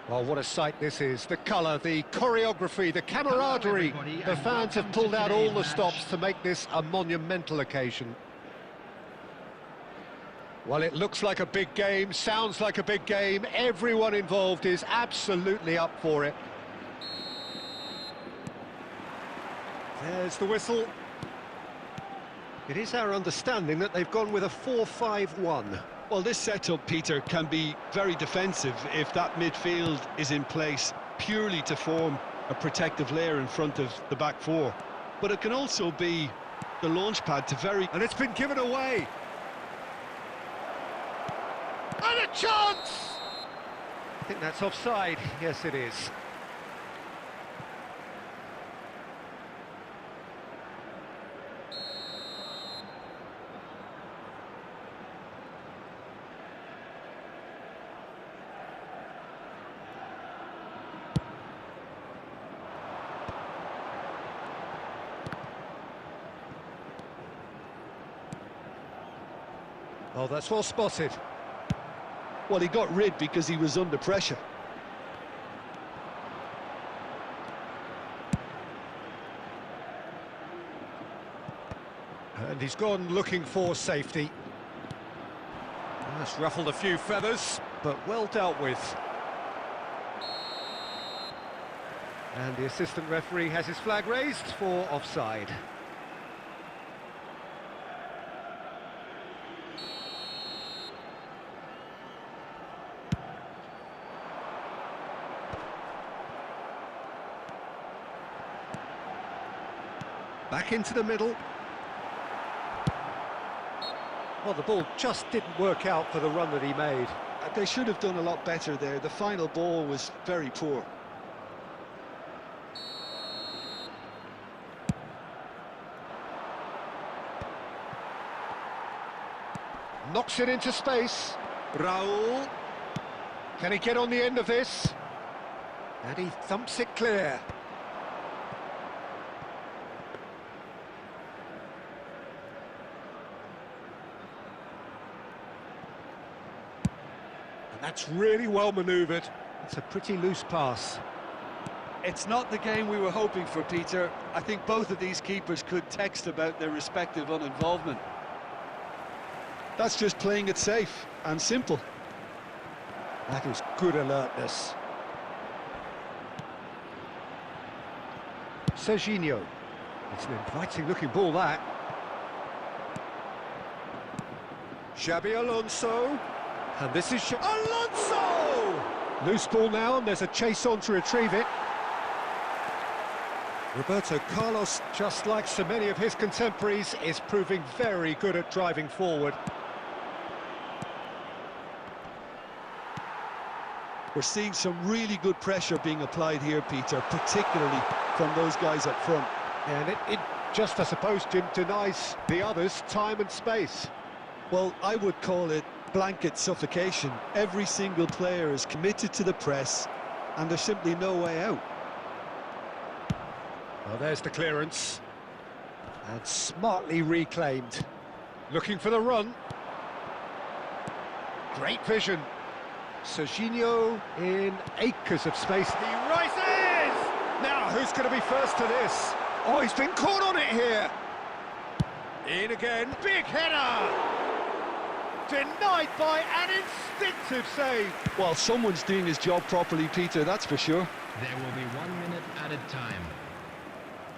Well, what a sight this is. The colour, the choreography, the camaraderie. The fans have pulled out all the stops to make this a monumental occasion. Well, it looks like a big game, sounds like a big game. Everyone involved is absolutely up for it. There's the whistle. It is our understanding that they've gone with a 4-5-1. Well, this setup, Peter, can be very defensive if that midfield is in place purely to form a protective layer in front of the back four. But it can also be the launch pad to very... And it's been given away. And a chance! I think that's offside. Yes, it is. Oh, that's well spotted. Well, he got rid because he was under pressure. And he's gone looking for safety. That's ruffled a few feathers, but well dealt with. And the assistant referee has his flag raised for offside. Back into the middle. Well, the ball just didn't work out for the run that he made. They should have done a lot better there. The final ball was very poor. Knocks it into space. Raul. Can he get on the end of this? And he thumps it clear. That's really well manoeuvred. It's a pretty loose pass. It's not the game we were hoping for, Peter. I think both of these keepers could text about their respective uninvolvement. That's just playing it safe and simple. That is good alertness. Serginho. It's an inviting-looking ball, that. Xabi Alonso. And this is Alonso! Loose ball now, and there's a chase on to retrieve it. Roberto Carlos, just like so many of his contemporaries, is proving very good at driving forward. We're seeing some really good pressure being applied here, Peter, particularly from those guys up front. And it just, I suppose, Jim, denies the others time and space. Well, I would call it blanket suffocation. Every single player is committed to the press, and there's simply no way out. Well, there's the clearance. And smartly reclaimed. Looking for the run. Great vision. Serginho in acres of space. He rises! Now, who's going to be first to this? Oh, he's been caught on it here. In again. Big header! Denied by an instinctive save. Well, someone's doing his job properly, Peter, that's for sure. There will be 1 minute added time.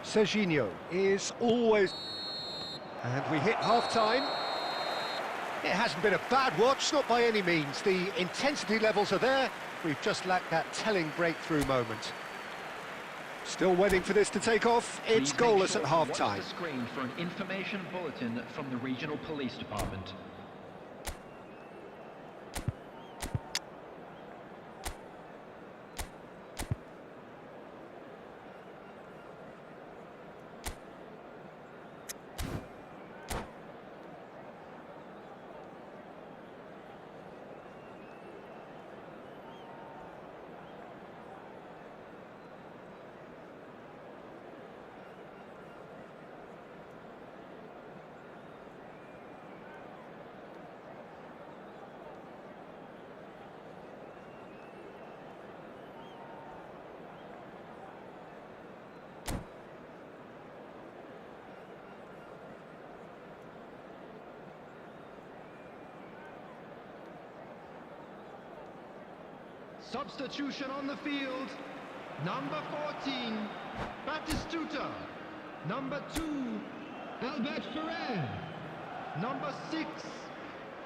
Serginho is always... And we hit half-time. It hasn't been a bad watch, not by any means. The intensity levels are there. We've just lacked that telling breakthrough moment. Still waiting for this to take off. It's goalless at half-time. Watch the screen for an information bulletin from the regional police department. Substitution on the field. Number 14, Batistuta. Number 2, Albert Ferrer. Number 6,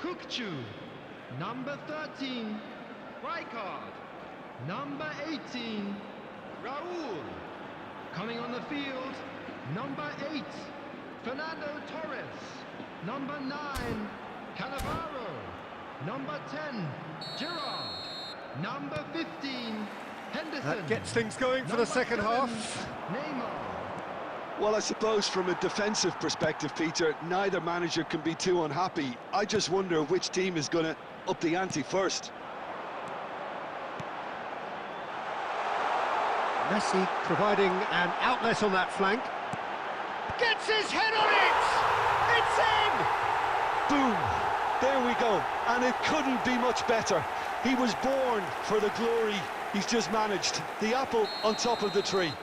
Kukcu. Number 13, Rijkaard. Number 18, Raul. Coming on the field, number 8, Fernando Torres. Number 9, Cannavaro. Number 10, Gerrard. Number 15, Henderson. That gets things going for the second half. Neymar. Well, I suppose from a defensive perspective, Peter, neither manager can be too unhappy. I just wonder which team is going to up the ante first. Messi providing an outlet on that flank. Gets his head on it! It's in! Boom! There we go. And it couldn't be much better. He was born for the glory he's just managed. The apple on top of the tree.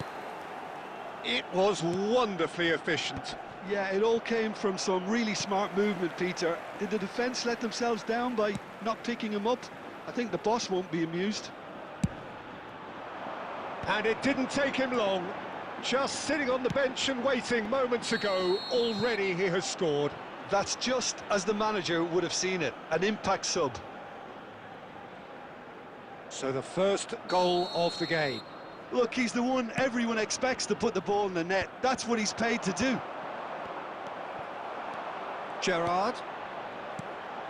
It was wonderfully efficient. Yeah, it all came from some really smart movement, Peter. Did the defence let themselves down by not picking him up? I think the boss won't be amused. And it didn't take him long. Just sitting on the bench and waiting moments ago, already he has scored. That's just as the manager would have seen it, an impact sub. So the first goal of the game. Look, he's the one everyone expects to put the ball in the net. That's what he's paid to do. Gerrard.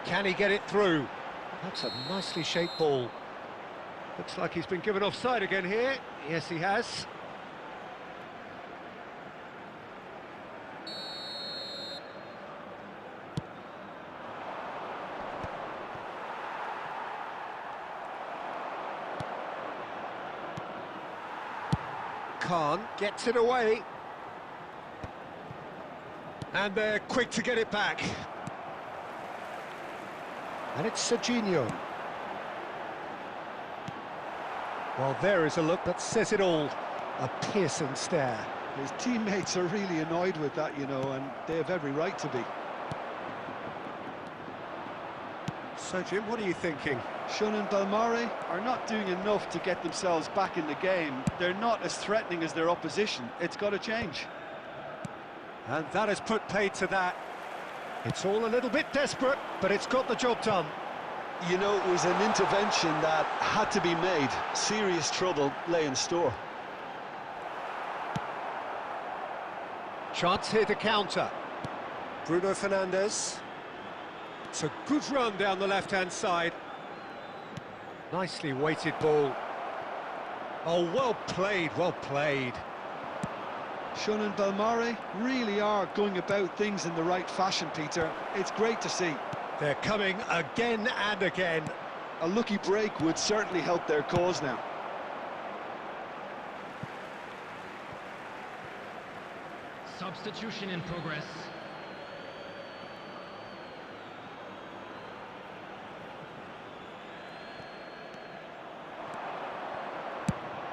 Can he get it through? That's a nicely shaped ball. Looks like he's been given offside again here. Yes, he has. Khan gets it away. And they're quick to get it back. And it's Serginho. Well, there is a look that says it all. A piercing stare. His teammates are really annoyed with that, you know, and they have every right to be. So, Jim, what are you thinking? Shun and Belmare are not doing enough to get themselves back in the game. They're not as threatening as their opposition. It's got to change. And that has put paid to that. It's all a little bit desperate, but it's got the job done. You know, it was an intervention that had to be made. Serious trouble lay in store. Chance here to counter. Bruno Fernandes. It's a good run down the left-hand side. Nicely weighted ball. Oh, well played, well played. Shun and Belmare really are going about things in the right fashion, Peter. It's great to see. They're coming again and again. A lucky break would certainly help their cause now. Substitution in progress.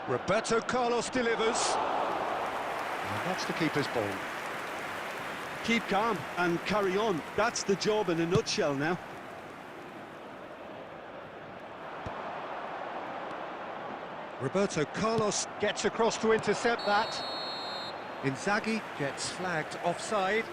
Roberto Carlos delivers. And that's the keeper's ball. Keep calm and carry on. That's the job in a nutshell now. Roberto Carlos gets across to intercept that. Inzaghi gets flagged offside.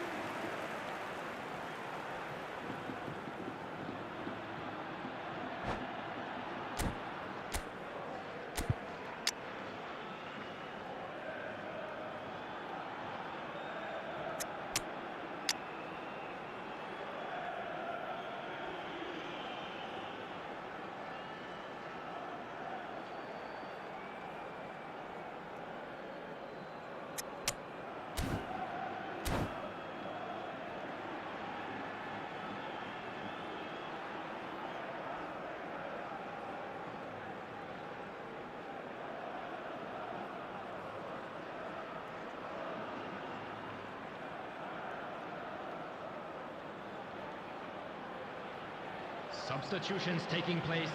Substitutions taking place.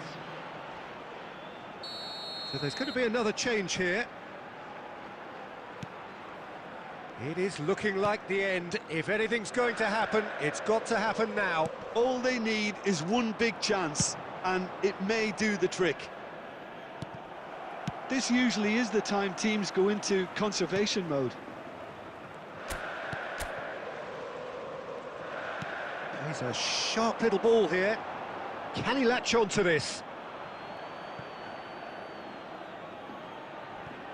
So there's going to be another change here. It is looking like the end. If anything's going to happen, it's got to happen now. All they need is one big chance, and it may do the trick. This usually is the time teams go into conservation mode. He's a sharp little ball here. Can he latch on to this?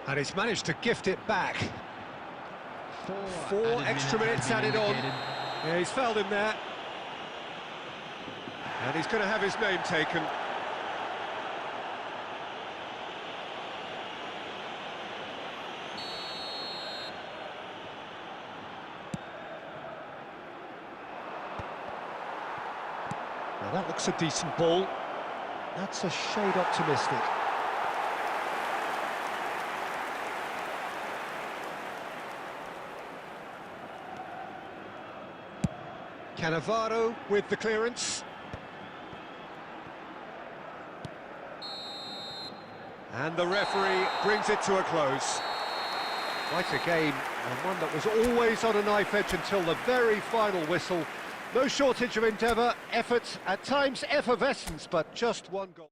And he's managed to gift it back. Four extra minutes added on. Yeah, he's fouled him there. And he's going to have his name taken. Now that looks a decent ball. That's a shade optimistic. Cannavaro with the clearance. And the referee brings it to a close. Quite a game, and one that was always on a knife edge until the very final whistle. No shortage of endeavour, effort, at times effervescence, but just one goal.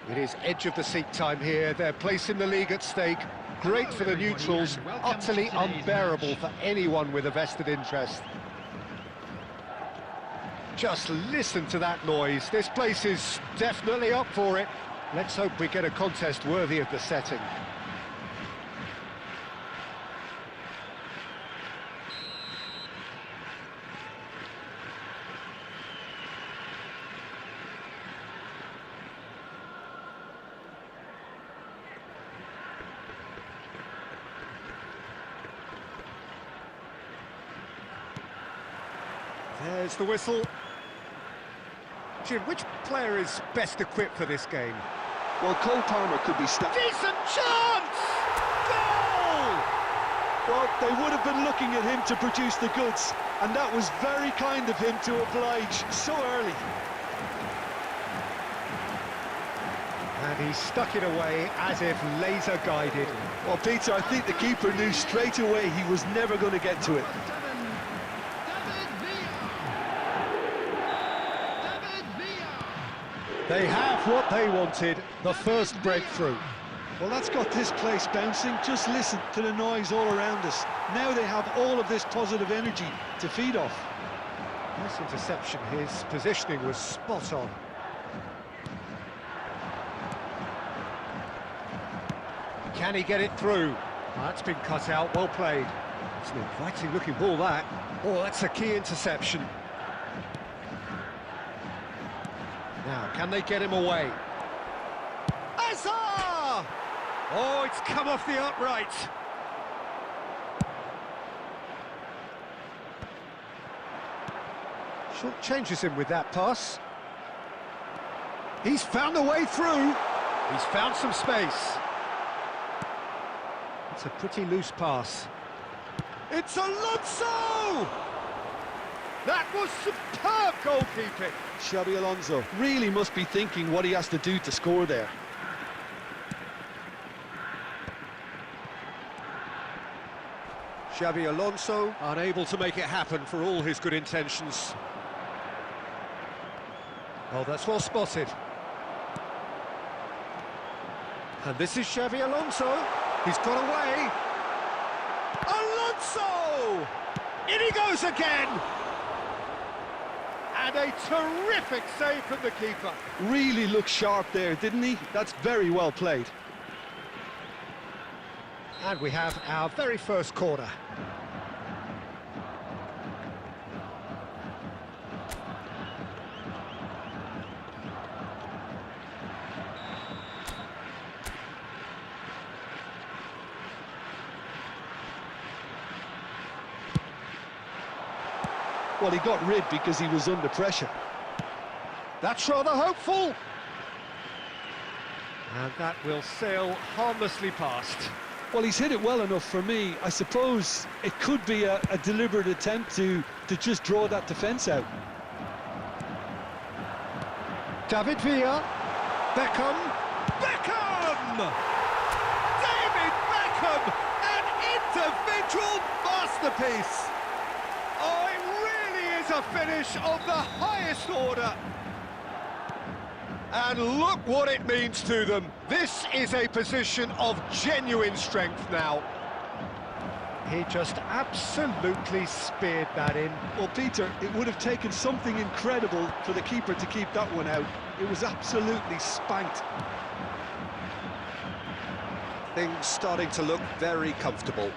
It is edge of the seat time here. Their place in the league at stake. Great for the neutrals, utterly unbearable for anyone with a vested interest. Just listen to that noise. This place is definitely up for it. Let's hope we get a contest worthy of the setting. There's the whistle. Jim, which player is best equipped for this game? Well, Cole Palmer could be stuck. Decent chance! Goal! Well, they would have been looking at him to produce the goods, and that was very kind of him to oblige so early. And he stuck it away as if laser guided. Well, Peter, I think the keeper knew straight away he was never going to get to it. They have what they wanted, the first breakthrough. Well, that's got this place bouncing. Just listen to the noise all around us. Now they have all of this positive energy to feed off. Nice interception. His positioning was spot on. Can he get it through? That's been cut out, well played. It's an inviting looking ball, that. Oh, that's a key interception. Now, can they get him away? Azar! Oh, it's come off the upright. Short changes him with that pass. He's found a way through. He's found some space. It's a pretty loose pass. It's Alonso! That was superb goalkeeping. Xabi Alonso really must be thinking what he has to do to score there. Xabi Alonso unable to make it happen for all his good intentions. Oh, that's well spotted. And this is Xabi Alonso. He's got away. Alonso! In he goes again! And a terrific save from the keeper. Really looked sharp there, didn't he? That's very well played. And we have our very first corner. Well, he got rid because he was under pressure. That's rather hopeful. And that will sail harmlessly past. Well, he's hit it well enough for me. I suppose it could be a deliberate attempt to just draw that defence out. David Villa. Beckham. Beckham! David Beckham! An individual masterpiece! Oh, it really is a finish of the highest order. And look what it means to them. This is a position of genuine strength now. He just absolutely speared that in. Well, Peter, it would have taken something incredible for the keeper to keep that one out. It was absolutely spanked. Things starting to look very comfortable.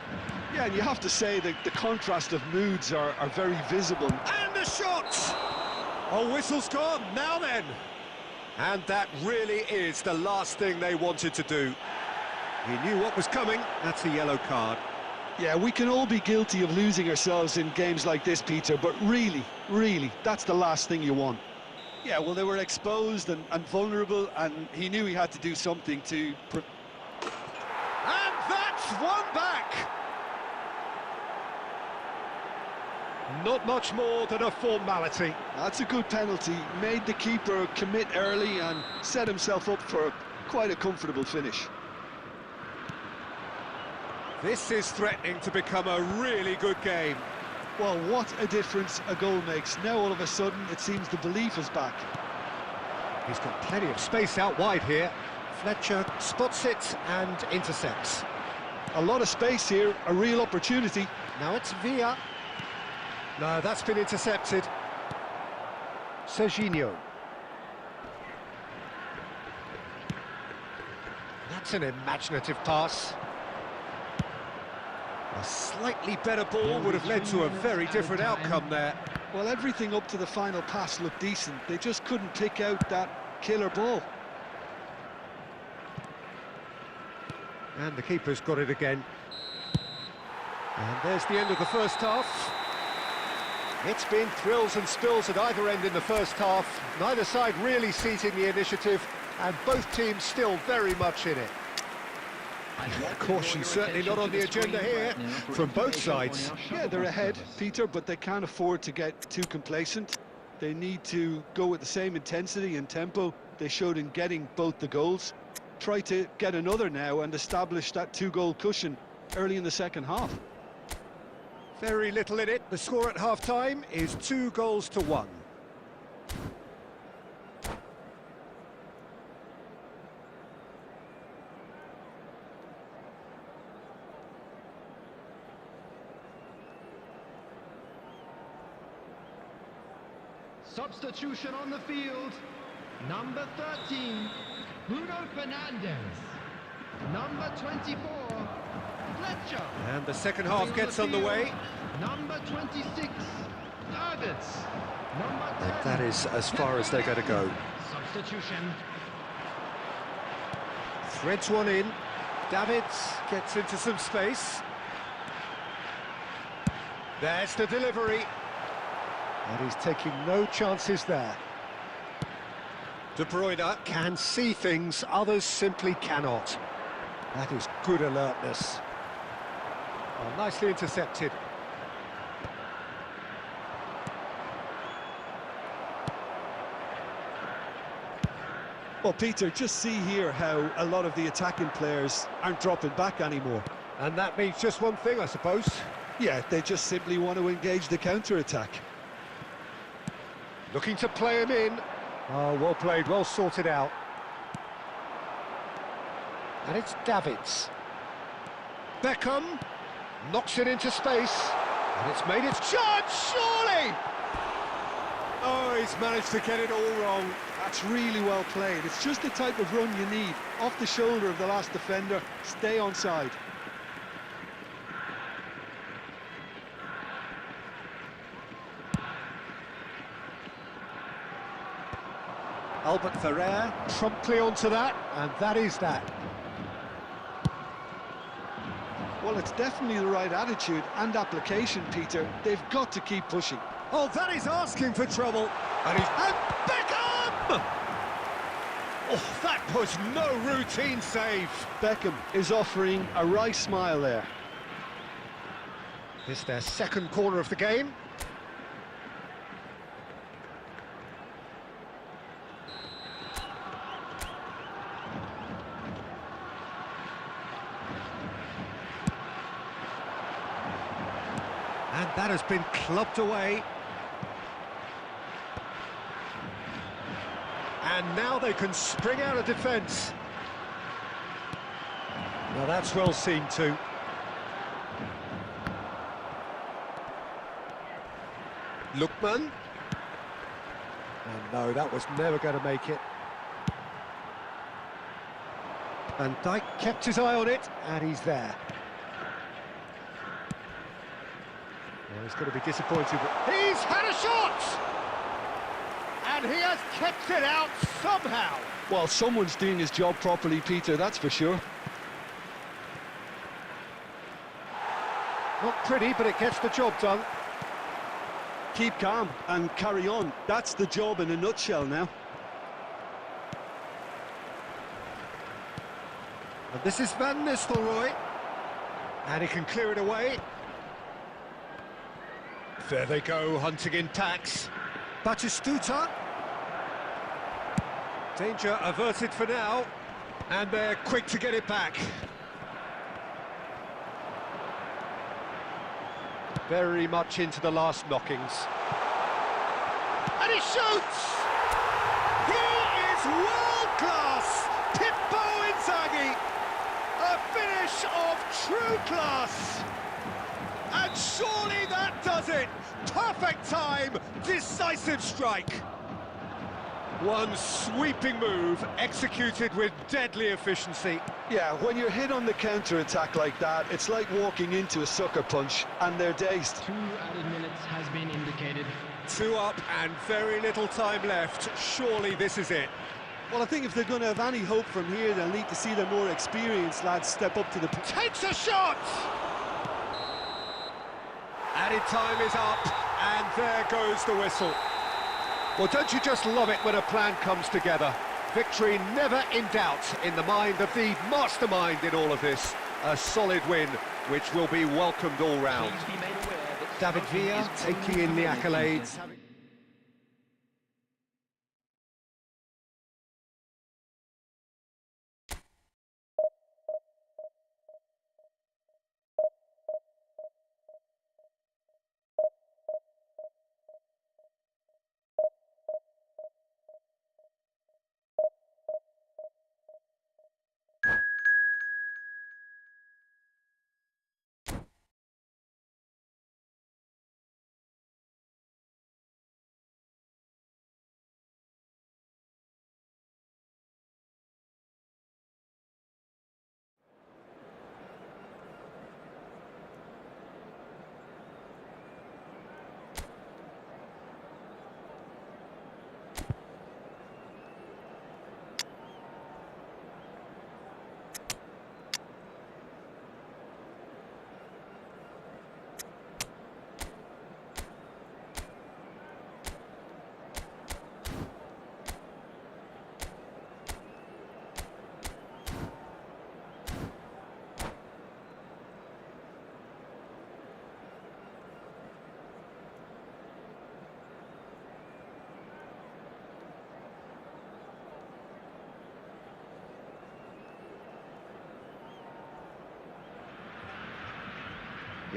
Yeah, and you have to say that the contrast of moods are very visible. And the shot! Oh, whistle's gone, now then. And that really is the last thing they wanted to do. He knew what was coming, that's a yellow card. Yeah, we can all be guilty of losing ourselves in games like this, Peter, but really, that's the last thing you want. Yeah, well, they were exposed and vulnerable, and he knew he had to do something to... And that's one back! Not much more than a formality. That's a good penalty. Made the keeper commit early and set himself up for quite a comfortable finish. This is threatening to become a really good game. Well, what a difference a goal makes. Now all of a sudden it seems the belief is back. He's got plenty of space out wide here. Fletcher spots it and intercepts. A lot of space here, a real opportunity. Now it's Villa. No, that's been intercepted. Serginho. That's an imaginative pass. A slightly better ball would have led to a very different outcome there. Well, everything up to the final pass looked decent. They just couldn't pick out that killer ball. And the keeper's got it again. And there's the end of the first half. It's been thrills and spills at either end in the first half. Neither side really seizing the initiative, and both teams still very much in it. Caution certainly not on the agenda here from both sides. Yeah, they're ahead, Peter, but they can't afford to get too complacent. They need to go with the same intensity and tempo they showed in getting both the goals. Try to get another now and establish that two-goal cushion early in the second half. Very little in it. The score at half-time is 2-1. Substitution on the field. Number 13, Bruno Fernandes. Number 24, Fletcher. And the second half gets underway. Number 26, Davids. Number 10. And that is as far as they're going to go. Substitution. Threads one in. Davids gets into some space. There's the delivery. And he's taking no chances there. De Bruyne can see things others simply cannot. That is good alertness. Oh, nicely intercepted. Well, Peter, just see here how a lot of the attacking players aren't dropping back anymore. And that means just one thing, I suppose. Yeah, they just simply want to engage the counter-attack. Looking to play him in. Oh, well played, well sorted out. And it's Davids. Beckham knocks it into space. And it's made its chance, surely! Oh, he's managed to get it all wrong. That's really well played. It's just the type of run you need. Off the shoulder of the last defender, stay onside. Albert Ferrer promptly onto that, and that is that. Well, it's definitely the right attitude and application, Peter. They've got to keep pushing. Oh, that is asking for trouble. And Beckham! Oh, that was no routine save. Beckham is offering a wry smile there. It's their second corner of the game. And that has been clubbed away. And now they can spring out of defence. Now that's well seen too. Lookman. And no, that was never going to make it. Van Dijk kept his eye on it, and he's there. Well, he's going to be disappointed. He's had a shot! And he has kept it out somehow. Well, someone's doing his job properly, Peter, that's for sure. Not pretty, but it gets the job done. Keep calm and carry on. That's the job in a nutshell now. And this is Van Nistelrooy. And he can clear it away. There they go, hunting in packs. Batistuta. Danger averted for now. And they're quick to get it back. Very much into the last knockings. And he shoots! He is world-class! Pippo Inzaghi! A finish of true class! And surely that does it! Perfect time, decisive strike! One sweeping move, executed with deadly efficiency. Yeah, when you're hit on the counter-attack like that, it's like walking into a sucker punch, and they're dazed. 2 added minutes has been indicated. 2 up and very little time left. Surely this is it. Well, I think if they're going to have any hope from here, they'll need to see the more experienced lads step up to the... Takes a shot! Added time is up, and there goes the whistle. Well, don't you just love it when a plan comes together? Victory never in doubt in the mind of the mastermind in all of this. A solid win, which will be welcomed all round. David Villa taking in the accolades.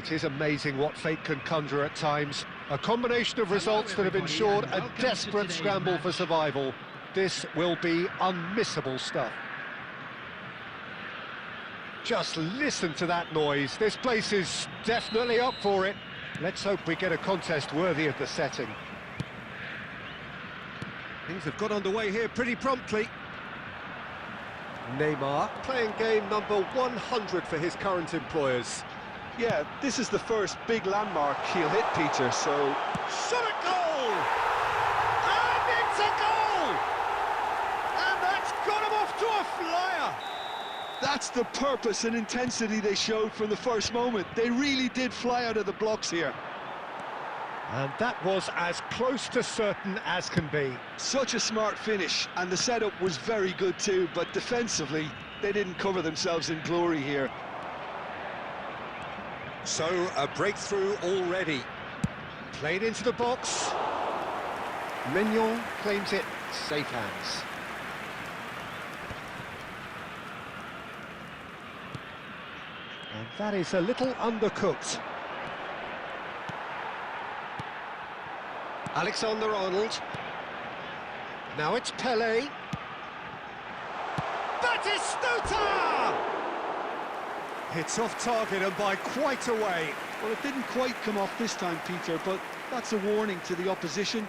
It is amazing what fate can conjure at times. A combination of results that have ensured a desperate scramble for survival. This will be unmissable stuff. Just listen to that noise. This place is definitely up for it. Let's hope we get a contest worthy of the setting. Things have got underway here pretty promptly. Neymar playing game number 100 for his current employers. Yeah, this is the first big landmark he'll hit, Peter, so... Shot at goal! And it's a goal! And that's got him off to a flyer! That's the purpose and intensity they showed from the first moment. They really did fly out of the blocks here. And that was as close to certain as can be. Such a smart finish, and the setup was very good too, but defensively, they didn't cover themselves in glory here. So, a breakthrough already. Played into the box. Mignon claims it, safe hands. And that is a little undercooked. Alexander-Arnold. Now it's Pelé. Batistuta! It's off target and by quite a way. Well, it didn't quite come off this time, Peter, but that's a warning to the opposition.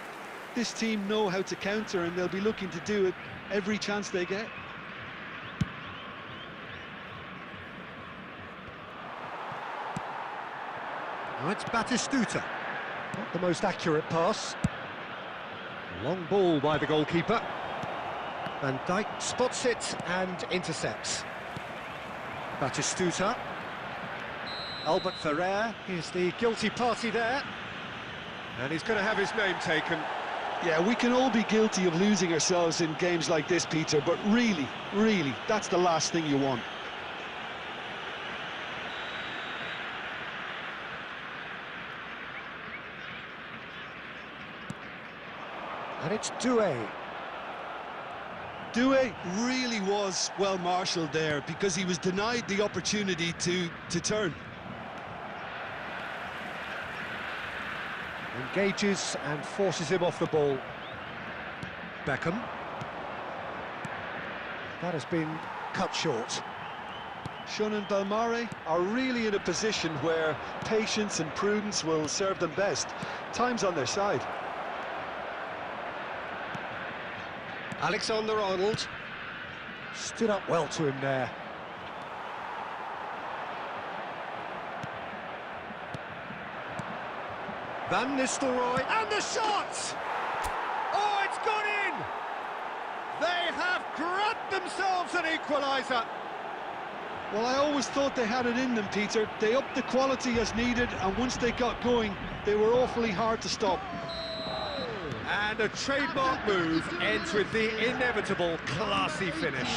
This team know how to counter, and they'll be looking to do it every chance they get. Now it's Batistuta. Not the most accurate pass. Long ball by the goalkeeper. Van Dijk spots it and intercepts. Batistuta. Albert Ferrer is the guilty party there. And he's going to have his name taken. Yeah, we can all be guilty of losing ourselves in games like this, Peter, but really, that's the last thing you want. And it's Doué. Doué really was well marshalled there because he was denied the opportunity to turn. Engages and forces him off the ball. Beckham. That has been cut short. Shun and Belmare are really in a position where patience and prudence will serve them best. Time's on their side. Alexander-Arnold stood up well to him there. Van Nistelrooy, and the shot! Oh, it's gone in! They have grabbed themselves an equaliser. Well, I always thought they had it in them, Peter. They upped the quality as needed, and once they got going, they were awfully hard to stop. And a trademark move ends with the inevitable classy finish.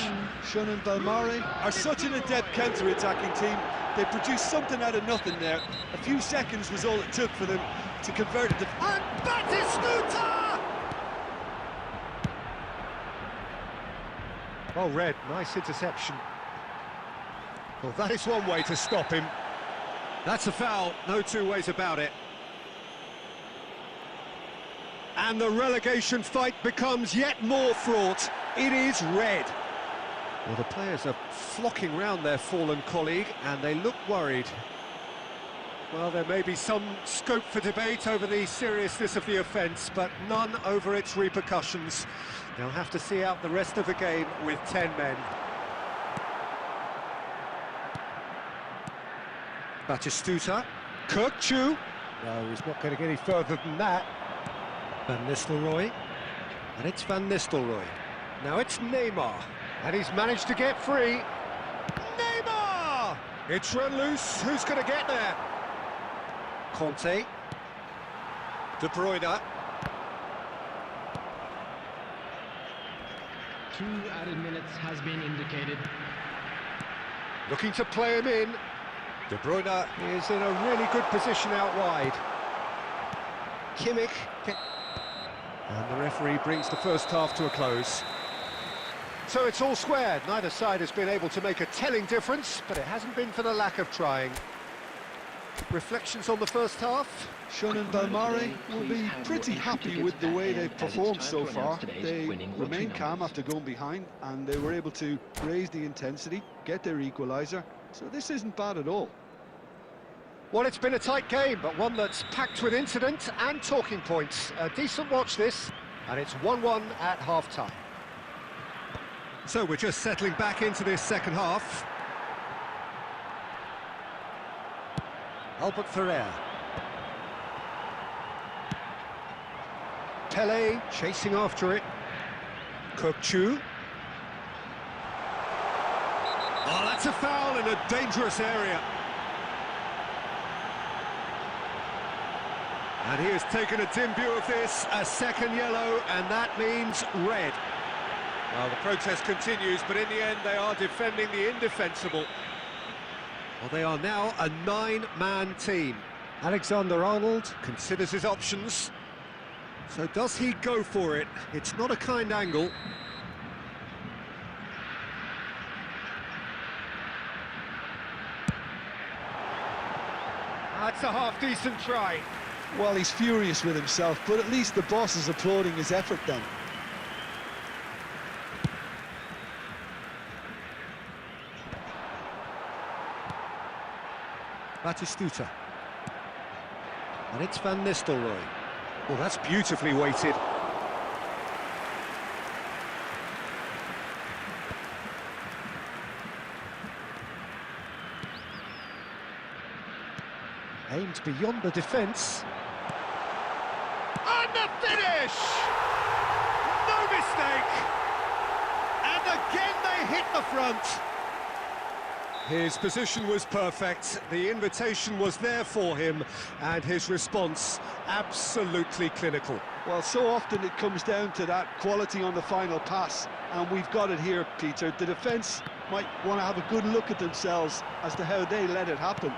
Shun and Belmare are such an adept counter-attacking team. They produced something out of nothing there. A few seconds was all it took for them to convert it to... And Batistuta! Oh, Red, nice interception. Well, that is one way to stop him. That's a foul, no two ways about it. And the relegation fight becomes yet more fraught. It is red. Well, the players are flocking round their fallen colleague, and they look worried. Well, there may be some scope for debate over the seriousness of the offence, but none over its repercussions. They'll have to see out the rest of the game with 10 men. Batistuta. Kirkchu. No, he's not going to get any further than that. Van Nistelrooy, and it's Van Nistelrooy. Now it's Neymar, and he's managed to get free. Neymar! It's run loose, who's going to get there? Conte. De Bruyne. 2 added minutes has been indicated. Looking to play him in. De Bruyne is in a really good position out wide. Kimmich. And the referee brings the first half to a close. So it's all squared. Neither side has been able to make a telling difference, but it hasn't been for the lack of trying. Reflections on the first half? Sean and Belmare will be pretty happy with the way they've performed so far. They remained calm after going behind, and they were able to raise the intensity, get their equaliser. So this isn't bad at all. Well, it's been a tight game, but one that's packed with incident and talking points. A decent watch this, and it's 1-1 at half-time. So we're just settling back into this second half. Albert Ferrer. Pele chasing after it. Kokchu. Oh, that's a foul in a dangerous area. And he has taken a dim view of this, a second yellow, and that means red. Well, the protest continues, but in the end they are defending the indefensible. Well, they are now a 9-man team. Alexander-Arnold considers his options. So does he go for it? It's not a kind angle. That's a half-decent try. Well, he's furious with himself, but at least the boss is applauding his effort then. Batistuta. And it's Van Nistelrooy. Well, that's beautifully weighted. Aimed beyond the defence. And the finish! No mistake! And again they hit the front. His position was perfect, the invitation was there for him, and his response absolutely clinical. Well, so often it comes down to that quality on the final pass, and we've got it here, Peter. The defence might want to have a good look at themselves as to how they let it happen.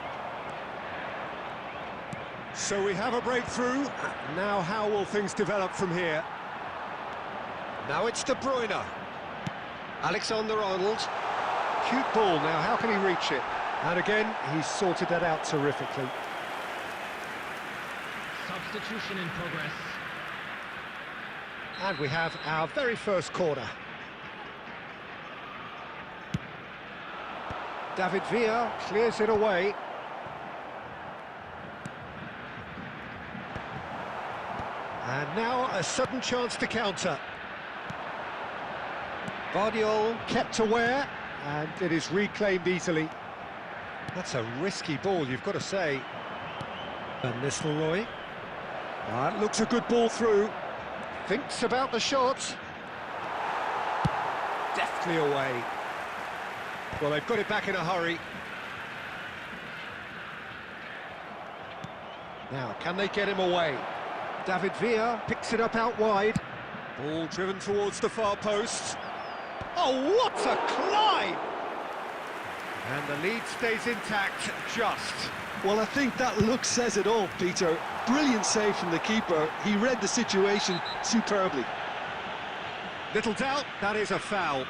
So we have a breakthrough. Now how will things develop from here? Now it's De Bruyne. Alexander-Arnold. Cute ball now, how can he reach it? And again, he's sorted that out terrifically. Substitution in progress. And we have our very first corner. David Villa clears it away. And now a sudden chance to counter. Bardiol kept aware, and it is reclaimed easily. That's a risky ball, you've got to say. Van Nistelrooy. That looks a good ball through. Thinks about the shot. Deftly away. Well, they've got it back in a hurry. Now, can they get him away? David Villa picks it up out wide. Ball driven towards the far post. Oh, what a climb! And the lead stays intact, just. Well, I think that look says it all, Peter. Brilliant save from the keeper. He read the situation superbly. Little doubt, that is a foul.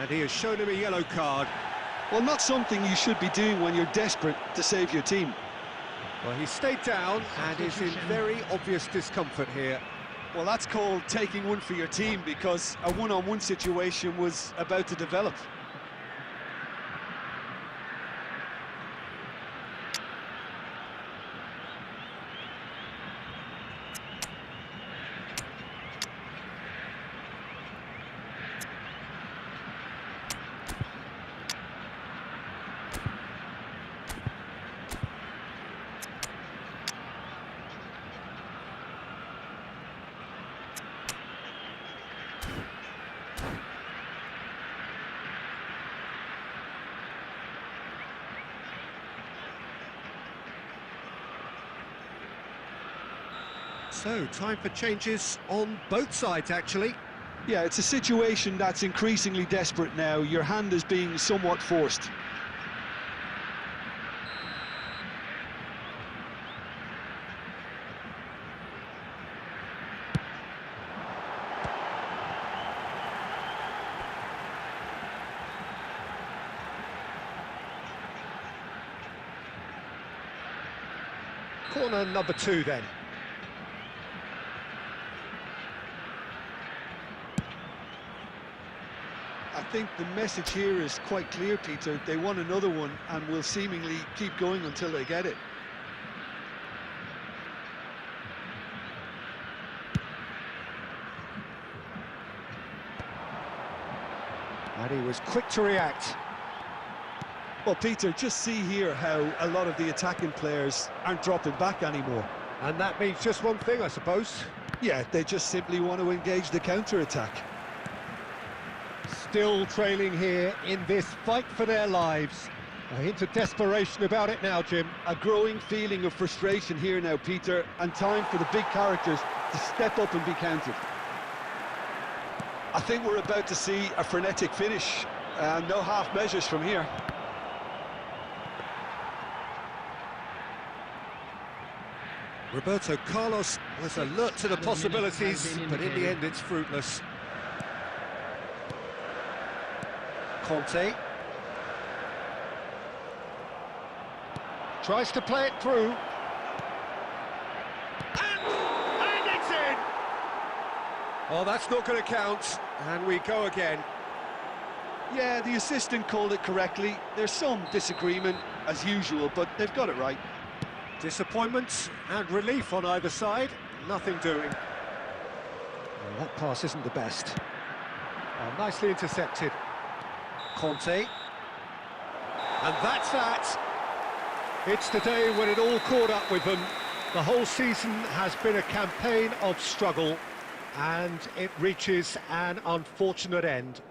And he has shown him a yellow card. Well, not something you should be doing when you're desperate to save your team. Well, he stayed down and is in very obvious discomfort here. Well, that's called taking one for your team, because a one-on-one situation was about to develop. So, time for changes on both sides, actually. Yeah, it's a situation that's increasingly desperate now. Your hand is being somewhat forced. Corner number 2 then. I think the message here is quite clear, Peter. They want another one and will seemingly keep going until they get it. And he was quick to react. Well, Peter, just see here how a lot of the attacking players aren't dropping back anymore. And that means just one thing, I suppose. Yeah, they just simply want to engage the counter-attack. Still trailing here in this fight for their lives. A hint of desperation about it now, Jim. A growing feeling of frustration here now, Peter, and time for the big characters to step up and be counted. I think we're about to see a frenetic finish. No half measures from here. Roberto Carlos was alert to the possibilities, but in the end it's fruitless. Conte tries to play it through. And it's in! Oh, that's not going to count. And we go again. Yeah, the assistant called it correctly. There's some disagreement, as usual, but they've got it right. Disappointment and relief on either side. Nothing doing. Well, that pass isn't the best. Oh, nicely intercepted. Conte. And that's that. It's the day when it all caught up with them. The whole season has been a campaign of struggle, and it reaches an unfortunate end.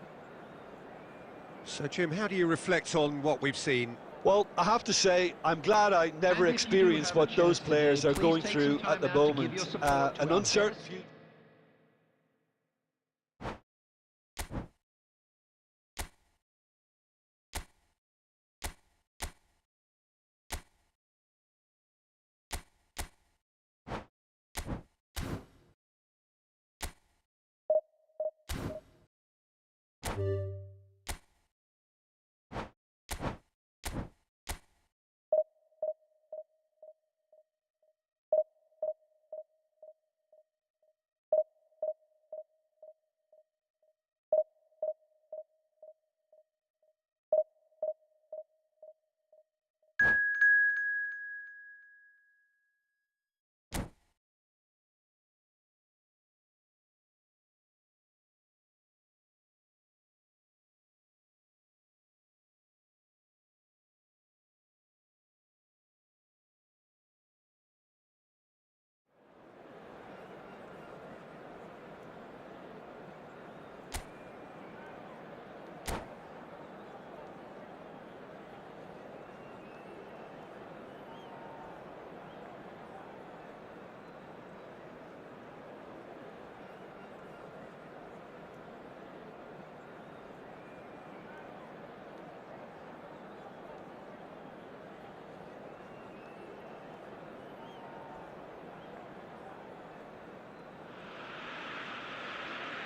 So, Jim, how do you reflect on what we've seen? Well, I have to say, I'm glad I never experienced what those players are going through at the moment. An uncertain future.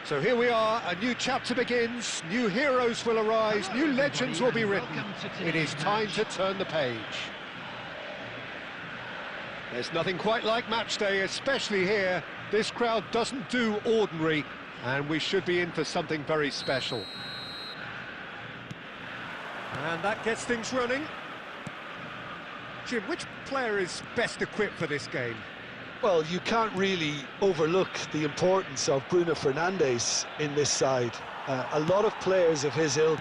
So here we are, a new chapter begins, new heroes will arise, new legends will be written. It is time to turn the page. There's nothing quite like match day, especially here. This crowd doesn't do ordinary, and we should be in for something very special. And that gets things running. Jim, which player is best equipped for this game? Well, you can't really overlook the importance of Bruno Fernandes in this side. A lot of players of his ilk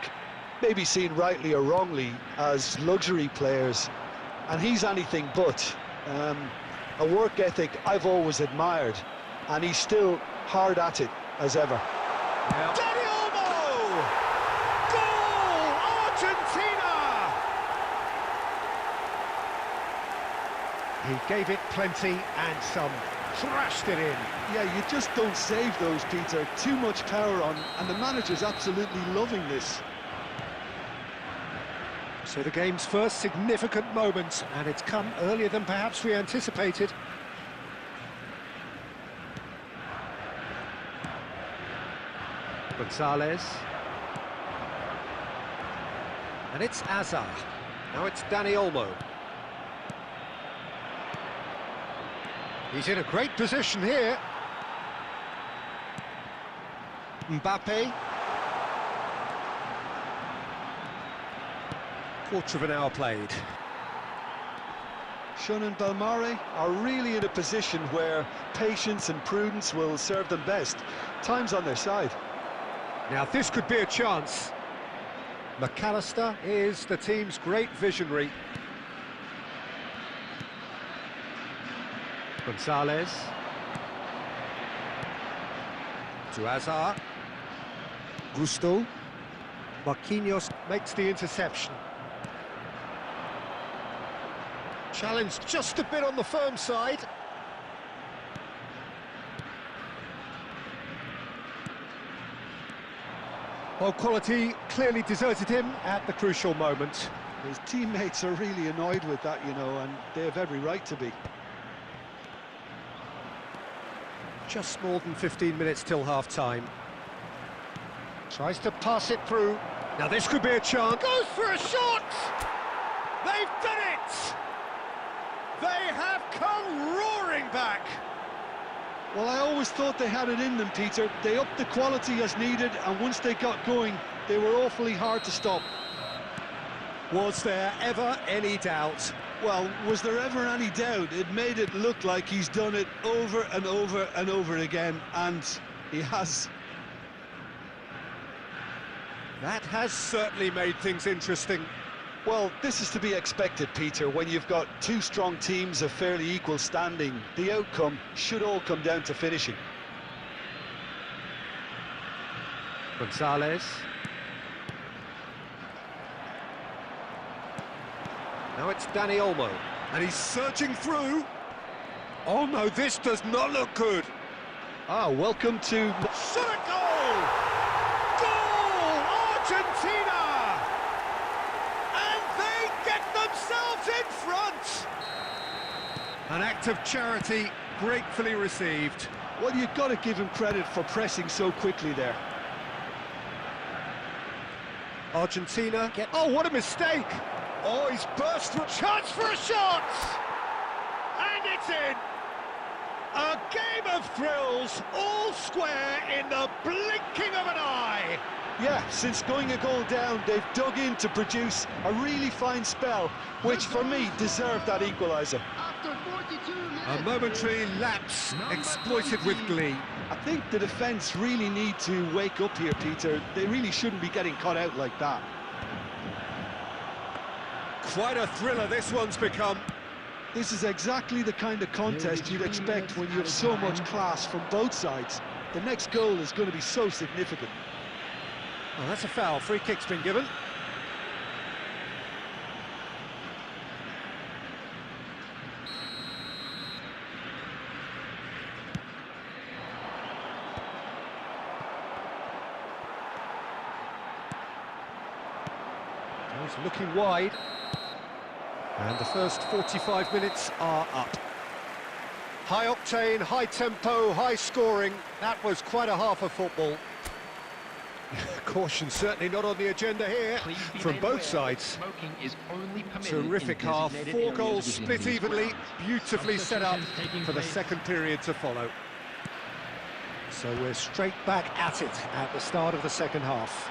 may be seen rightly or wrongly as luxury players, and he's anything but. A work ethic I've always admired, and he's still hard at it as ever. Yep. Dani Olmo! Goal! Argentina! He gave it plenty and some, thrashed it in. Yeah, you just don't save those, Peter. Too much power on, and the manager's absolutely loving this. So the game's first significant moment, and it's come earlier than perhaps we anticipated. Gonzalez. And it's Azar. Now it's Dani Olmo. He's in a great position here. Mbappe. Quarter of an hour played. Shun and Belmare are really in a position where patience and prudence will serve them best. Time's on their side. Now this could be a chance. McAllister is the team's great visionary. Gonzalez. To Hazard. Gusto. Marquinhos makes the interception. Challenge just a bit on the firm side. Well, quality clearly deserted him at the crucial moment. His teammates are really annoyed with that, you know, and they have every right to be. Just more than 15 minutes till half-time. Tries to pass it through. Now this could be a chance. Goes for a shot! They've done it! They have come roaring back! Well, I always thought they had it in them, Peter. They upped the quality as needed, and once they got going, they were awfully hard to stop. Was there ever any doubt? Well, was there ever any doubt? It made it look like he's done it over and over and over again, and he has. That has certainly made things interesting. Well, this is to be expected, Peter, when you've got two strong teams of fairly equal standing. The outcome should all come down to finishing. Gonzalez. Now it's Danny Olmo, and he's searching through. Oh no, this does not look good. Ah, welcome to... Shot a goal! Goal! Argentina! And they get themselves in front! An act of charity gratefully received. Well, you've got to give him credit for pressing so quickly there. Argentina get... Oh, what a mistake! Oh, he's burst for... Chance for a shot! And it's in! A game of thrills, all square in the blinking of an eye! Yeah, since going a goal down, they've dug in to produce a really fine spell, which for me deserved that equaliser. After 42 minutes, A momentary lapse exploited with glee. I think the defence really need to wake up here, Peter. They really shouldn't be getting caught out like that. Quite a thriller this one's become. This is exactly the kind of contest you'd expect when you have so much class from both sides. The next goal is going to be so significant. Oh, that's a foul. Free kick's been given. He's looking wide. And the first 45 minutes are up. High octane, high tempo, high scoring. That was quite a half of football. Caution certainly not on the agenda here from both sides. Smoking is only permitted Terrific in half, designated 4 areas goals within split these evenly, grounds. beautifully set up for the second period to follow. So we're straight back at it at the start of the second half.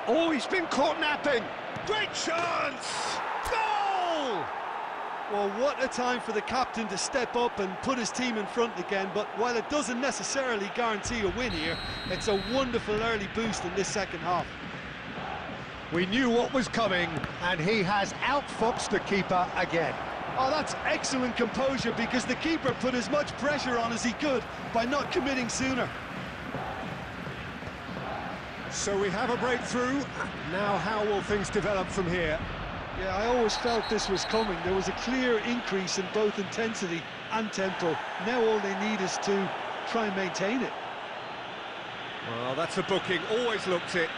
Oh, he's been caught napping! Great chance! Goal! Well, what a time for the captain to step up and put his team in front again, but while it doesn't necessarily guarantee a win here, it's a wonderful early boost in this second half. We knew what was coming, and he has outfoxed the keeper again. Oh, that's excellent composure, because the keeper put as much pressure on as he could by not committing sooner. So we have a breakthrough. Now how will things develop from here? Yeah, I always felt this was coming. There was a clear increase in both intensity and tempo. Now all they need is to try and maintain it. Well, that's a booking. Always looked it.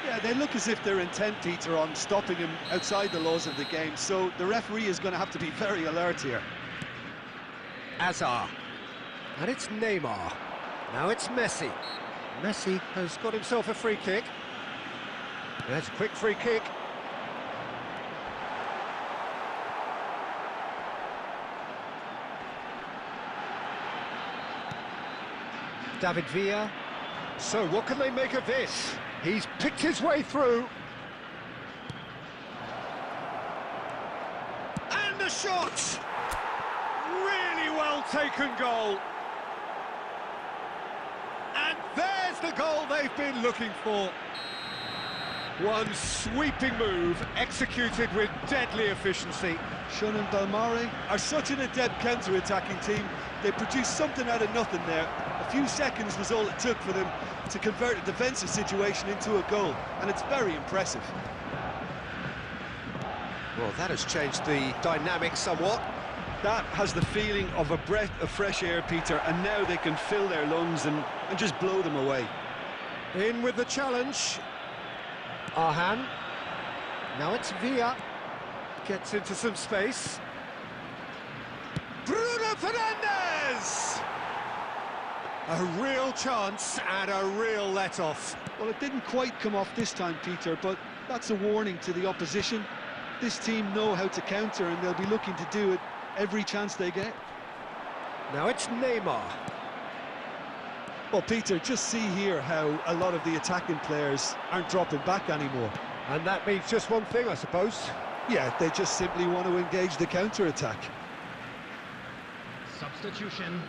Yeah, they look as if they're intent, Peter, on stopping him outside the laws of the game, so the referee is going to have to be very alert here. Hazard. And it's Neymar. Now it's Messi. Messi has got himself a free kick. That's a quick free kick. David Villa. So what can they make of this? He's picked his way through. And the shot! Really well taken goal. And there's the goal they've been looking for. One sweeping move, executed with deadly efficiency. Shun and Belmare are such an adept counter-attacking team. They produced something out of nothing there. A few seconds was all it took for them to convert a defensive situation into a goal, and it's very impressive. Well, that has changed the dynamic somewhat. That has the feeling of a breath of fresh air, Peter, and now they can fill their lungs and just blow them away. In with the challenge. Arhan. Now it's Villa. Gets into some space. Bruno Fernandes! A real chance and a real let-off. Well, it didn't quite come off this time, Peter, but that's a warning to the opposition. This team know how to counter, and they'll be looking to do it every chance they get. Now it's Neymar. Well, Peter, just see here how a lot of the attacking players aren't dropping back anymore. And that means just one thing, I suppose. Yeah, they just simply want to engage the counter-attack. Substitution.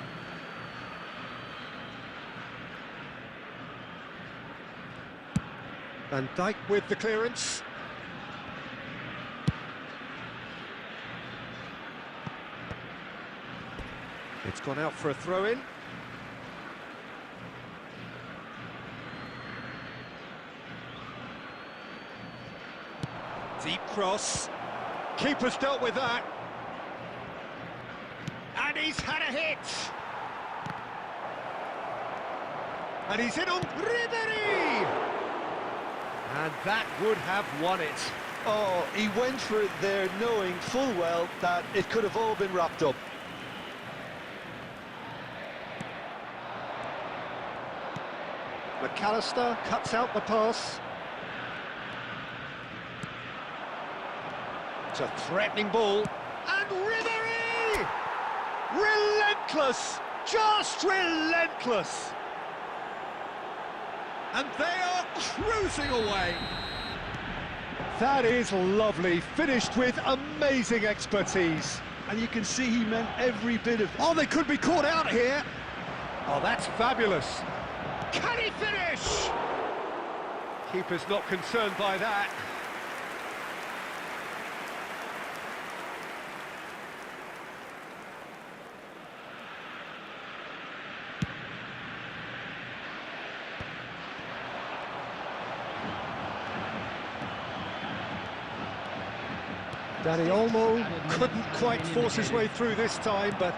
Van Dijk with the clearance. It's gone out for a throw-in. Deep cross. Keeper's dealt with that. And he's had a hit. And he's in on Ribéry. And that would have won it. Oh, he went for it there, knowing full well that it could have all been wrapped up. McAllister cuts out the pass. It's a threatening ball. And Ribéry! Relentless! Just relentless! And they are cruising away. That is lovely, finished with amazing expertise. And you can see he meant every bit of... Oh, they could be caught out here. Oh, that's fabulous. Can he finish? Keeper's not concerned by that. Dani Olmo couldn't quite force his way through this time, but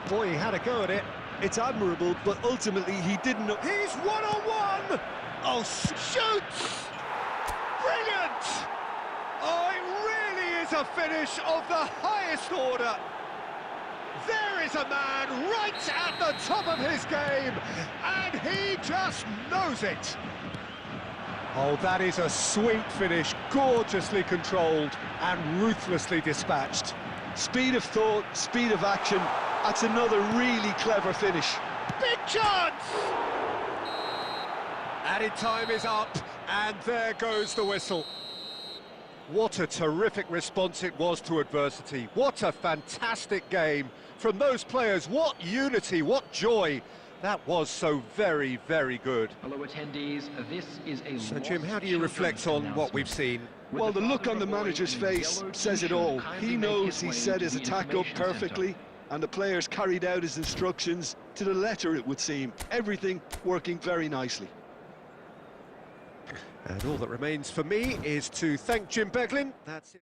boy, he had a go at it. It's admirable, but ultimately he didn't know... He's one-on-one! Oh, shoots! Brilliant! Oh, it really is a finish of the highest order. There is a man right at the top of his game, and he just knows it. Oh, that is a sweet finish, gorgeously controlled and ruthlessly dispatched. Speed of thought, speed of action. That's another really clever finish. Big chance! Added time is up, and there goes the whistle. What a terrific response it was to adversity. What a fantastic game from those players. What unity, what joy. That was so very, very good. Hello attendees, this is a So Jim, how do you reflect on what we've seen? Well, the look on the manager's face says it all. He knows he set his attack up perfectly, and the players carried out his instructions to the letter, it would seem. Everything working very nicely. And all that remains for me is to thank Jim Beglin. That's it.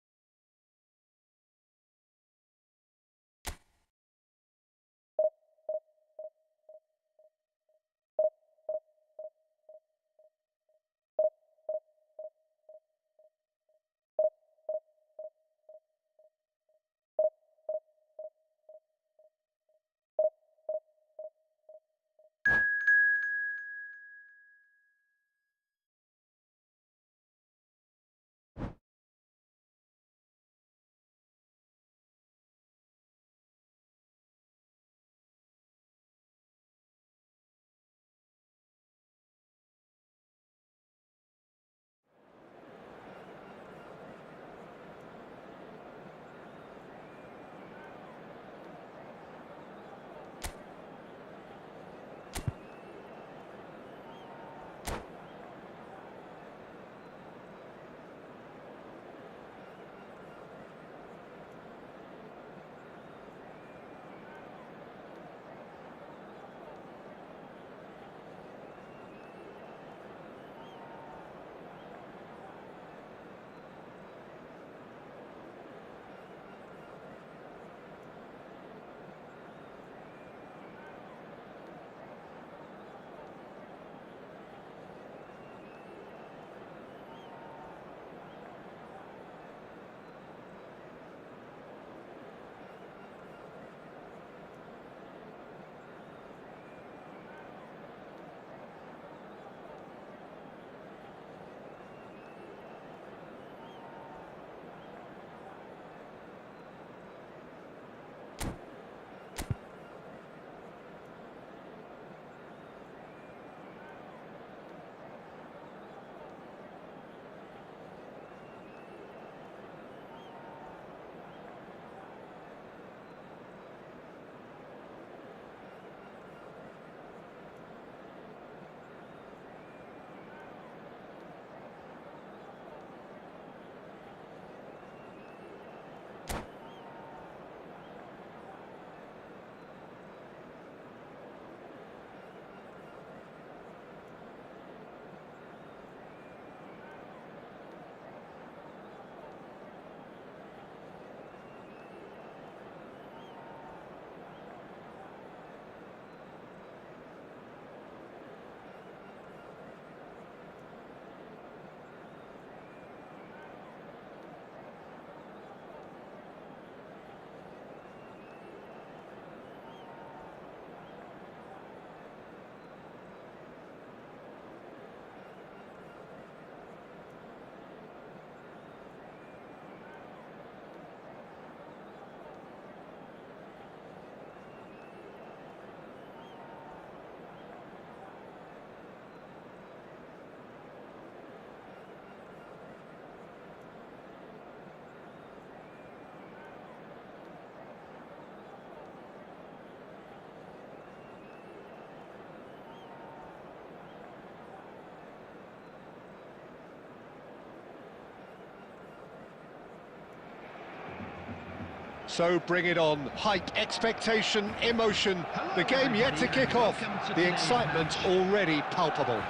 So bring it on. Hype, expectation, emotion. The game yet to kick off. The excitement already palpable.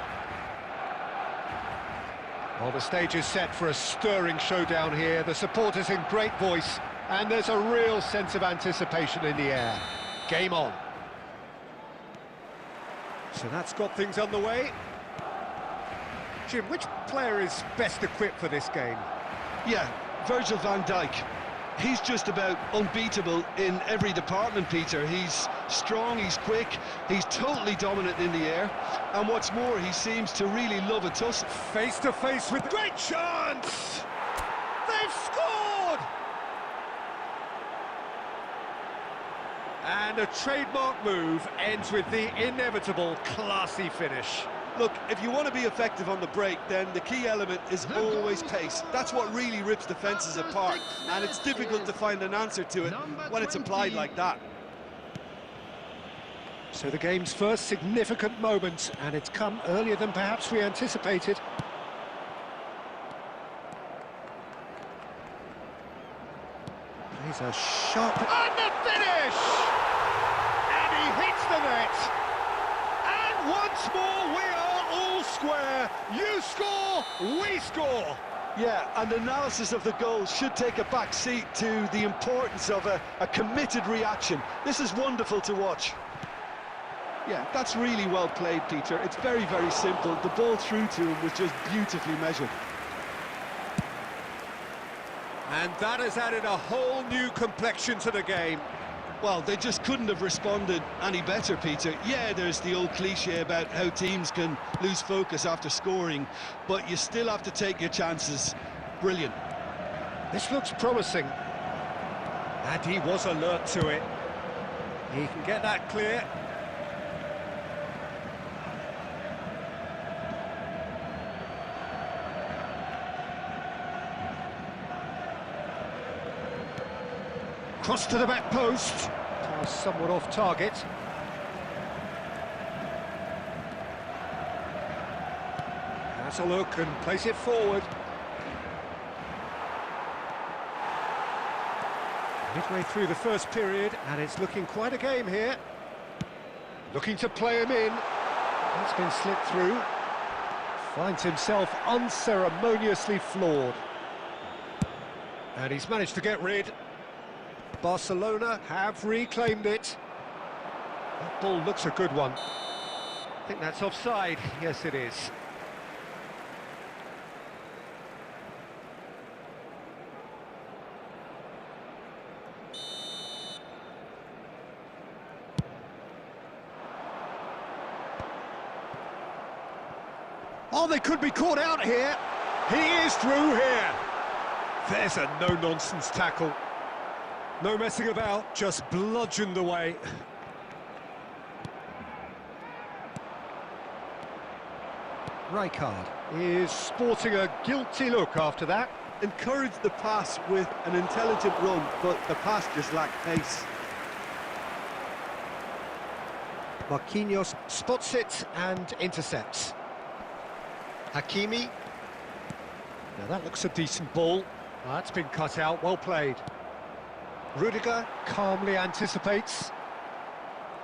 Well, the stage is set for a stirring showdown here. The supporters in great voice, and there's a real sense of anticipation in the air. Game on. So that's got things underway. Jim, which player is best equipped for this game? Yeah, Virgil van Dijk. He's just about unbeatable in every department, Peter. He's strong, he's quick, he's totally dominant in the air, and what's more, he seems to really love a tussle. Face to face with... Great chance! They've scored! And a trademark move ends with the inevitable classy finish. Look, if you want to be effective on the break, then the key element is always pace. That's what really rips defences apart, and it's difficult to find an answer to it when it's applied like that. So the game's first significant moment, and it's come earlier than perhaps we anticipated. Plays a sharp... And the finish! And he hits the net! And once more we are all square. You score, we score. Yeah, and analysis of the goal should take a back seat to the importance of a committed reaction. This is wonderful to watch. Yeah, that's really well played, Peter. It's very, very simple. The ball through to him was just beautifully measured. And that has added a whole new complexion to the game. Well, they just couldn't have responded any better, Peter. Yeah, there's the old cliche about how teams can lose focus after scoring, but you still have to take your chances. Brilliant. This looks promising. And he was alert to it. He can get that clear. Cross to the back post. Somewhat off target. Has a look and plays it forward. Midway through the first period, and it's looking quite a game here. Looking to play him in. That's been slipped through. Finds himself unceremoniously floored. And he's managed to get rid. Barcelona have reclaimed it. That ball looks a good one. I think that's offside. Yes, it is. Oh, they could be caught out here. He is through here. There's a no-nonsense tackle. No messing about, just bludgeoned away. Rijkaard is sporting a guilty look after that. Encourage the pass with an intelligent run, but the pass just lacked pace. Marquinhos spots it and intercepts. Hakimi. Now that looks a decent ball. That's been cut out, well played. Rudiger calmly anticipates.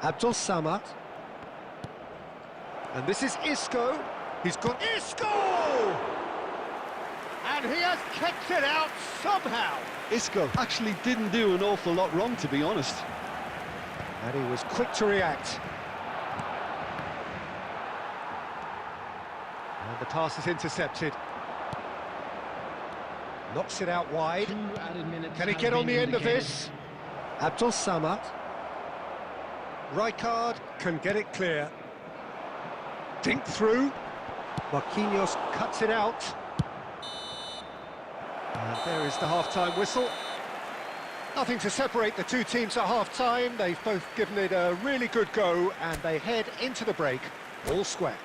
Abdul Samad. And this is Isco. He's got Isco! And he has kept it out somehow. Isco actually didn't do an awful lot wrong, to be honest. And he was quick to react. And the pass is intercepted. Knocks it out wide. Can he get on the end of this? Abdul Samad. Rijkaard can get it clear. Dink through. Marquinhos cuts it out. And there is the half-time whistle. Nothing to separate the two teams at half-time. They've both given it a really good go, and they head into the break all square.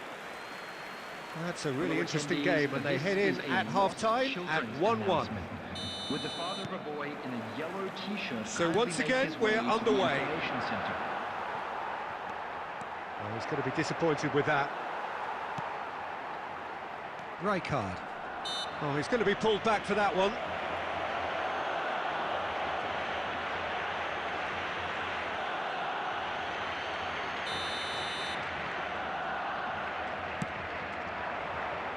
That's a really interesting game, and they head in at half-time at 1-1. With the father of a boy in a yellow t-shirt. So once again, we're underway. Well, he's going to be disappointed with that. Rijkaard. Oh, he's going to be pulled back for that one.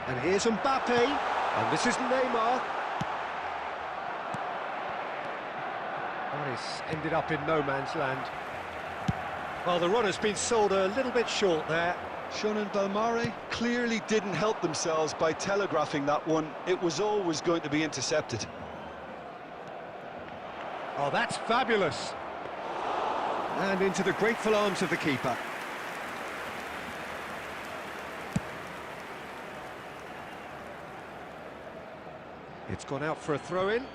And here's Mbappe, and this is Neymar. Well, it's ended up in no man's land. Well, the run has been sold a little bit short there. Shun and Belmare clearly didn't help themselves by telegraphing that one. It was always going to be intercepted. Oh, that's fabulous. And into the grateful arms of the keeper. It's gone out for a throw-in.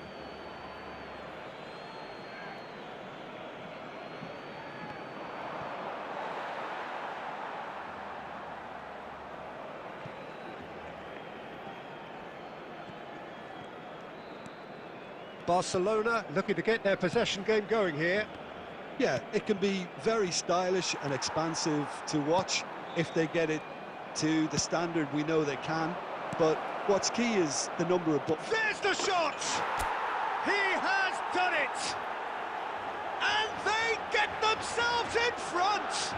Barcelona looking to get their possession game going here. Yeah, it can be very stylish and expansive to watch if they get it to the standard we know they can. But what's key is the number of... There's the shot! He has done it! And they get themselves in front!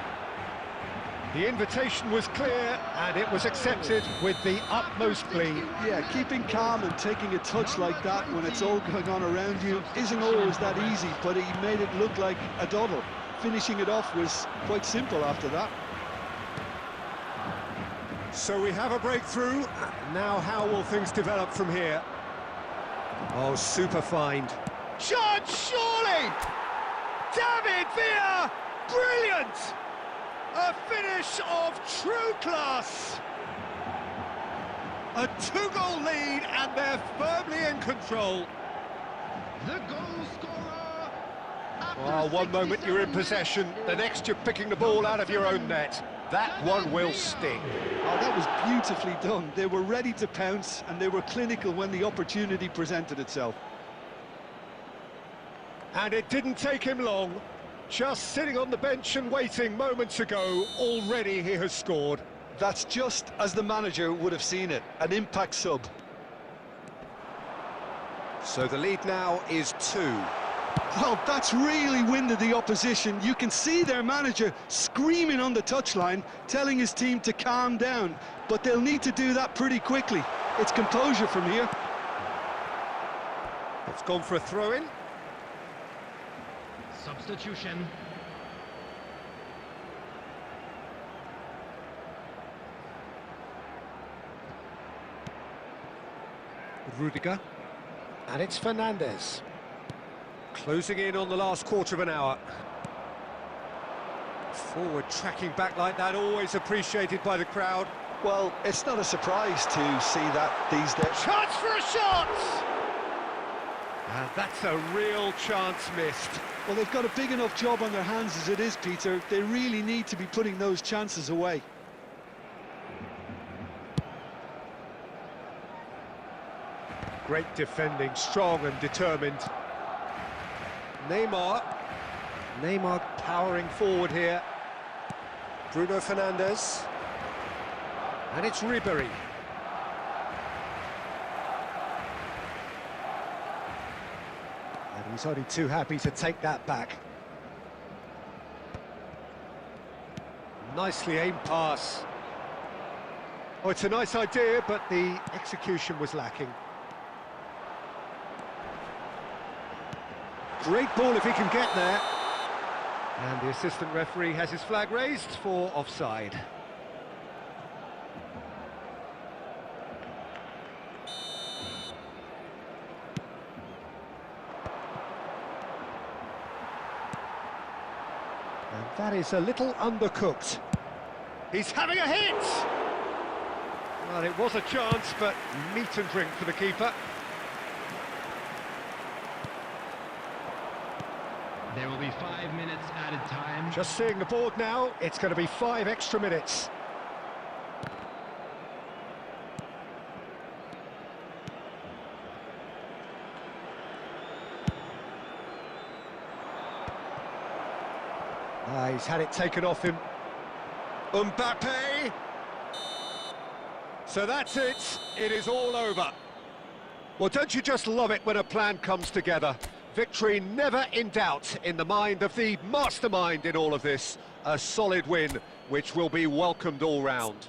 The invitation was clear, and it was accepted with the utmost glee. Yeah, keeping calm and taking a touch like that when it's all going on around you isn't always that easy, but he made it look like a doddle. Finishing it off was quite simple after that. So we have a breakthrough. Now how will things develop from here? Oh, super find. Shot, surely! David Villa! Brilliant! A finish of true class! A two-goal lead, and they're firmly in control. The goal scorer. Oh, one moment you're in possession, the next you're picking the ball out of your own net. That one will sting. Oh, that was beautifully done. They were ready to pounce, and they were clinical when the opportunity presented itself. And it didn't take him long. Just sitting on the bench and waiting moments ago, already he has scored. That's just as the manager would have seen it, an impact sub. So the lead now is 2. Well, that's really winded the opposition. You can see their manager screaming on the touchline, telling his team to calm down. But they'll need to do that pretty quickly. It's composure from here. It's gone for a throw-in. Substitution. Rudiger. And it's Fernandes. Closing in on the last quarter of an hour. Forward tracking back like that, always appreciated by the crowd. Well, it's not a surprise to see that these days. Chance for a shot! And that's a real chance missed. Well, they've got a big enough job on their hands as it is, Peter. They really need to be putting those chances away. Great defending, strong and determined. Neymar powering forward here. Bruno Fernandes. And it's Ribéry. And he's only too happy to take that back. Nicely aimed pass. Oh, it's a nice idea, but the execution was lacking. Great ball if he can get there. And the assistant referee has his flag raised for offside. And that is a little undercooked. He's having a hit! Well, it was a chance, but meat and drink for the keeper. There will be 5 minutes added time. Just seeing the board now, it's going to be 5 extra minutes. He's had it taken off him. Mbappe! So that's it. It is all over. Well, don't you just love it when a plan comes together? Victory never in doubt in the mind of the mastermind in all of this. A solid win, which will be welcomed all round.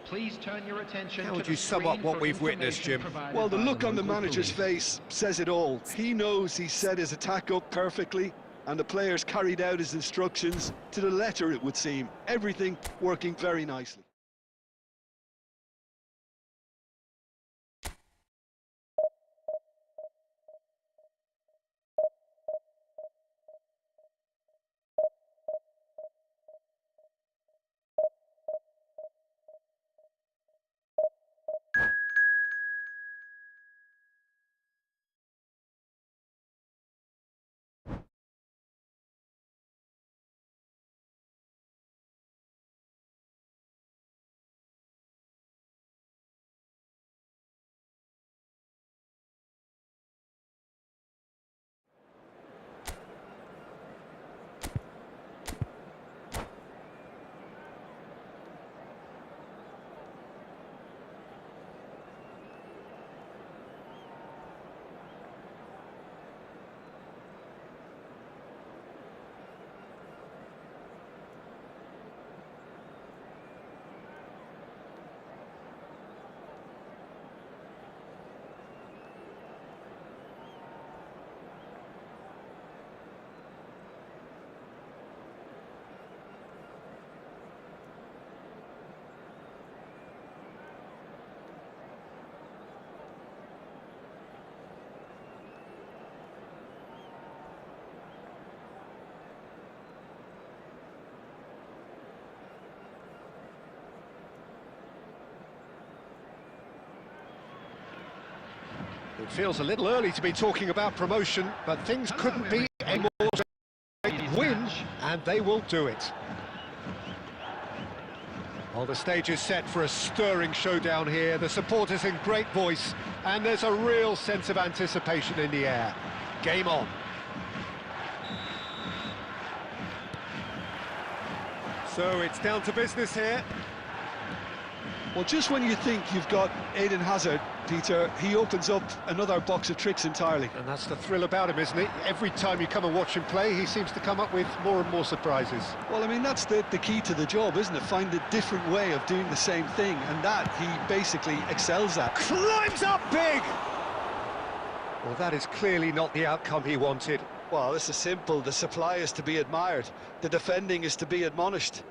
Please turn your attention How to would the you sum screen up what for we've witnessed, information Jim? provided Well, the by look on the local manager's police. face says it all. He knows he set his attack up perfectly, and the players carried out his instructions to the letter, it would seem. Everything working very nicely. It feels a little early to be talking about promotion, but things couldn't be any more. Win, and they will do it. Well, the stage is set for a stirring showdown here. The supporters in great voice, and there's a real sense of anticipation in the air. Game on. So it's down to business here. Well, just when you think you've got Eden Hazard, Peter, he opens up another box of tricks entirely. And that's the thrill about him, isn't it? Every time you come and watch him play, he seems to come up with more and more surprises. Well, I mean, that's the key to the job, isn't it? Find a different way of doing the same thing, and that he basically excels at. Climbs up big! Well, that is clearly not the outcome he wanted. Well, this is simple. The supply is to be admired. The defending is to be admonished.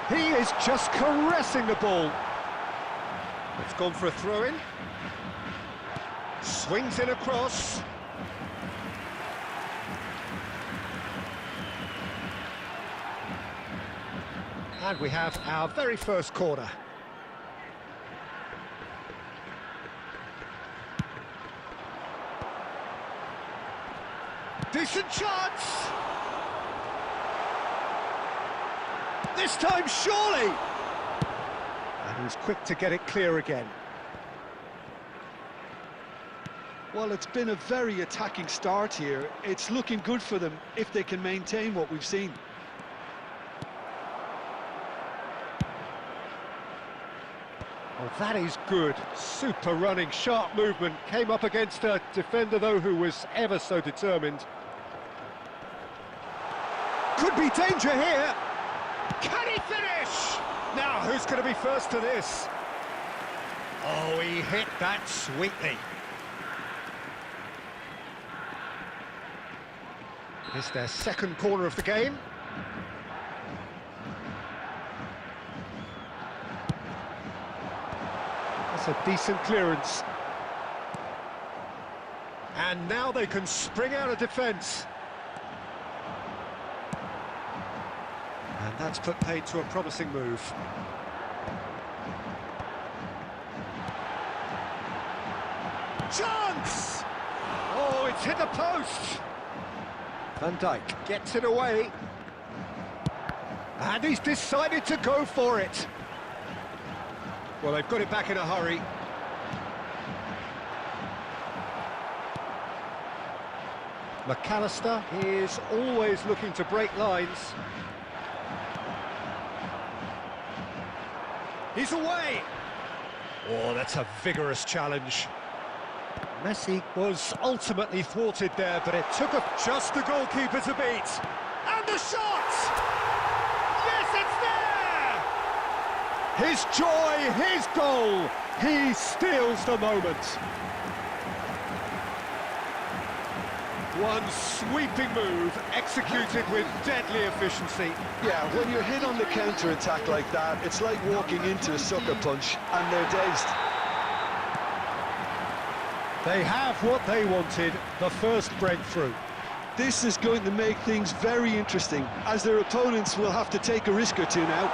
He is just caressing the ball. It's gone for a throw-in. Swings it across. And we have our very first corner. Decent chance! This time, surely! And he's quick to get it clear again. Well, it's been a very attacking start here. It's looking good for them if they can maintain what we've seen. Oh, that is good. Super running, sharp movement. Came up against a defender, though, who was ever so determined. Could be danger here. Can he finish? Now, who's going to be first to this? Oh, he hit that sweetly. It's their second corner of the game. That's a decent clearance. And now they can spring out of defence. And that's put paid to a promising move. Chance! Oh, it's hit the post! Van Dijk gets it away. And he's decided to go for it. Well, they've got it back in a hurry. McAllister is always looking to break lines. He's away! Oh, that's a vigorous challenge. Messi was ultimately thwarted there, but it took just the goalkeeper to beat. And the shot! Yes, it's there! His joy, his goal. He steals the moment. One sweeping move, executed with deadly efficiency. Yeah, when you're hit on the counter-attack like that, it's like walking into a sucker punch and they're dazed. They have what they wanted, the first breakthrough. This is going to make things very interesting, as their opponents will have to take a risk or two now.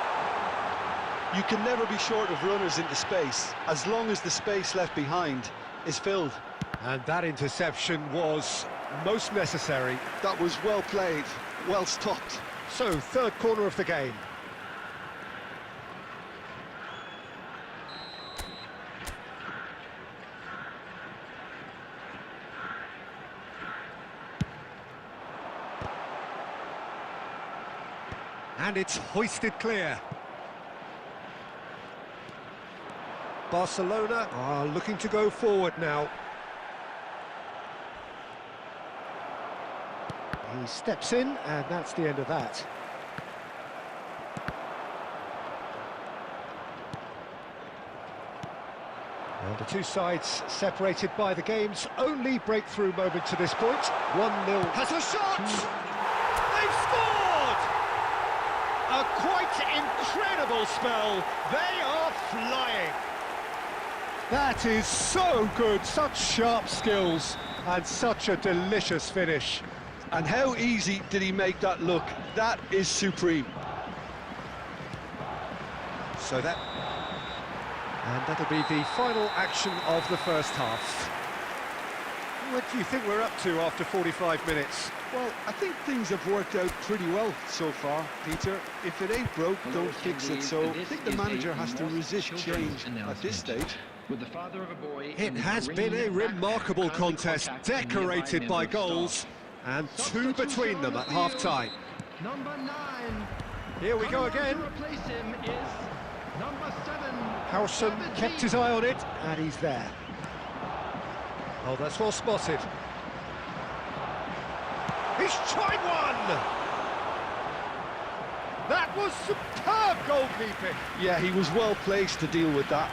You can never be short of runners into space, as long as the space left behind is filled. And that interception was most necessary. That was well played, well stopped. So, third corner of the game. And it's hoisted clear. Barcelona are looking to go forward now. He steps in, and that's the end of that. And the two sides separated by the game's only breakthrough moment to this point. 1-0. Has a shot! They've scored! A quite incredible spell. They are flying. That is so good, such sharp skills, and such a delicious finish. And how easy did he make that look? That is supreme. So that... And that'll be the final action of the first half. What do you think we're up to after 45 minutes? Well, I think things have worked out pretty well so far, Peter. If it ain't broke, don't fix it. So I think the manager has to resist change at this stage. With the father of a boy It has been a remarkable contest, decorated by goals, and two between them at half-time. Number 9. Here we go again. To replace him is number 7. Howson kept his eye on it, and he's there. Oh, that's well spotted. He's tried one! That was superb goalkeeping. Yeah, he was well placed to deal with that.